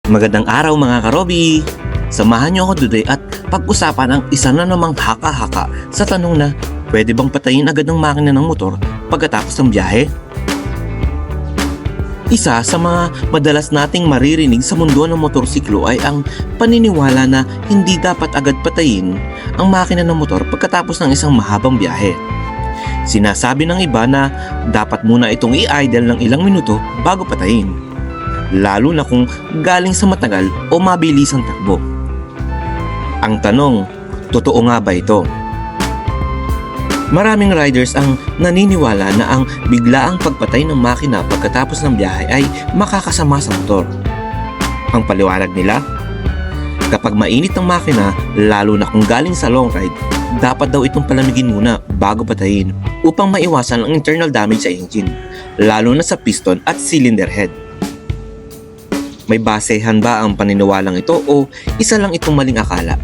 Magandang araw mga karobi! Samahan niyo ako today at pag-usapan ang isa na namang haka-haka sa tanong na pwede bang patayin agad ng makina ng motor pagkatapos ng biyahe? Isa sa mga madalas nating maririnig sa mundo ng motorsiklo ay ang paniniwala na hindi dapat agad patayin ang makina ng motor pagkatapos ng isang mahabang biyahe. Sinasabi ng iba na dapat muna itong i-idle ng ilang minuto bago patayin, lalo na kung galing sa matagal o mabilisang takbo. Ang tanong, totoo nga ba ito? Maraming riders ang naniniwala na ang biglaang pagpatay ng makina pagkatapos ng biyahe ay makakasama sa motor. Ang paliwanag nila, kapag mainit ang makina, lalo na kung galing sa long ride, dapat daw itong palamigin muna bago patayin upang maiwasan ang internal damage sa engine, lalo na sa piston at cylinder head. May basehan ba ang paniniwalang ito o isa lang itong maling akala?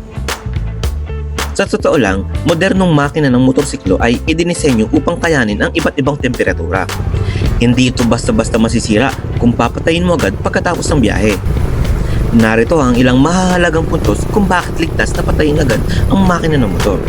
Sa totoo lang, modernong makina ng motorsiklo ay idinisenyo upang kayanin ang iba't ibang temperatura. Hindi ito basta-basta masisira kung papatayin mo agad pagkatapos ng biyahe. Narito ang ilang mahahalagang puntos kung bakit ligtas na patayin agad ang makina ng motor.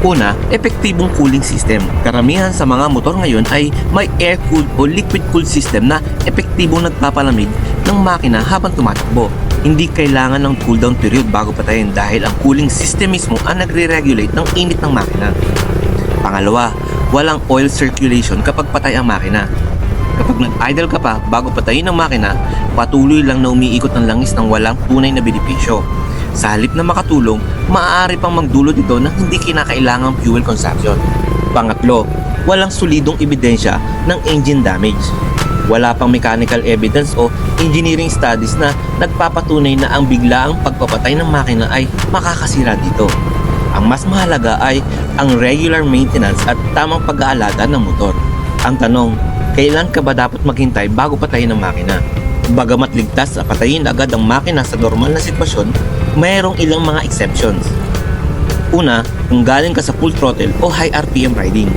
Una, epektibong cooling system. Karamihan sa mga motor ngayon ay may air-cooled o liquid-cooled system na epektibong nagpapalamig ng makina habang tumatakbo. Hindi kailangan ng cooldown period bago patayin dahil ang cooling system mismo ang nagre-regulate ng init ng makina. Pangalawa, walang oil circulation kapag patay ang makina. Kapag nag-idle ka pa bago patayin ang makina, patuloy lang na umiikot ang langis ng walang tunay na benepisyo. Sa halip na makatulong, maaari pang magdulot ito ng hindi kinakailangang fuel consumption. Pangatlo, walang solidong ebidensya ng engine damage. Wala pang mechanical evidence o engineering studies na nagpapatunay na ang biglaang pagpapatay ng makina ay makakasira dito. Ang mas mahalaga ay ang regular maintenance at tamang pag-aalaga ng motor. Ang tanong, kailan ka ba dapat maghintay bago patayin ang makina? Bagamat ligtas na patayin agad ang makina sa normal na sitwasyon, mayroong ilang mga exceptions. Una, kung galing ka sa full throttle o high RPM riding.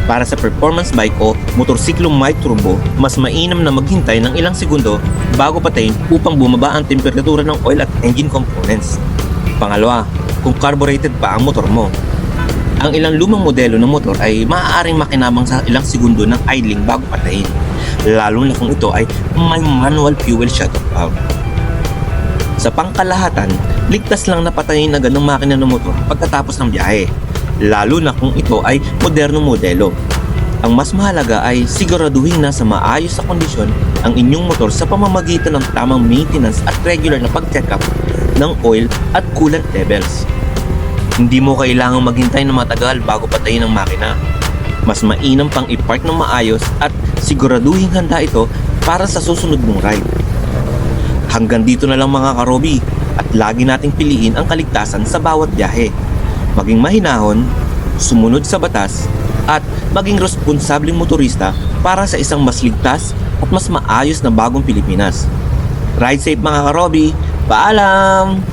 Para sa performance bike o motorsiklong may turbo, mas mainam na maghintay ng ilang segundo bago patayin upang bumaba ang temperatura ng oil at engine components. Pangalawa, kung carbureted pa ang motor mo. Ang ilang lumang modelo ng motor ay maaaring makinabang sa ilang segundo ng idling bago patayin, lalo na kung ito ay may manual fuel shutoff valve. Sa pangkalahatan, ligtas lang na patayin agad ng makina ng motor pagkatapos ng biyahe, lalo na kung ito ay modernong modelo. Ang mas mahalaga ay siguraduhin na sa maayos na kondisyon ang inyong motor sa pamamagitan ng tamang maintenance at regular na pag-check up ng oil at coolant levels. Hindi mo kailangang maghintay na matagal bago patayin ang makina. Mas mainam pang i-park ng maayos at siguraduhin handa ito para sa susunod mong ride. Hanggang dito na lang mga karobi, at lagi nating piliin ang kaligtasan sa bawat biyahe. Maging mahinahon, sumunod sa batas, at maging responsableng motorista para sa isang mas ligtas at mas maayos na bagong Pilipinas. Ride safe mga karobi, paalam!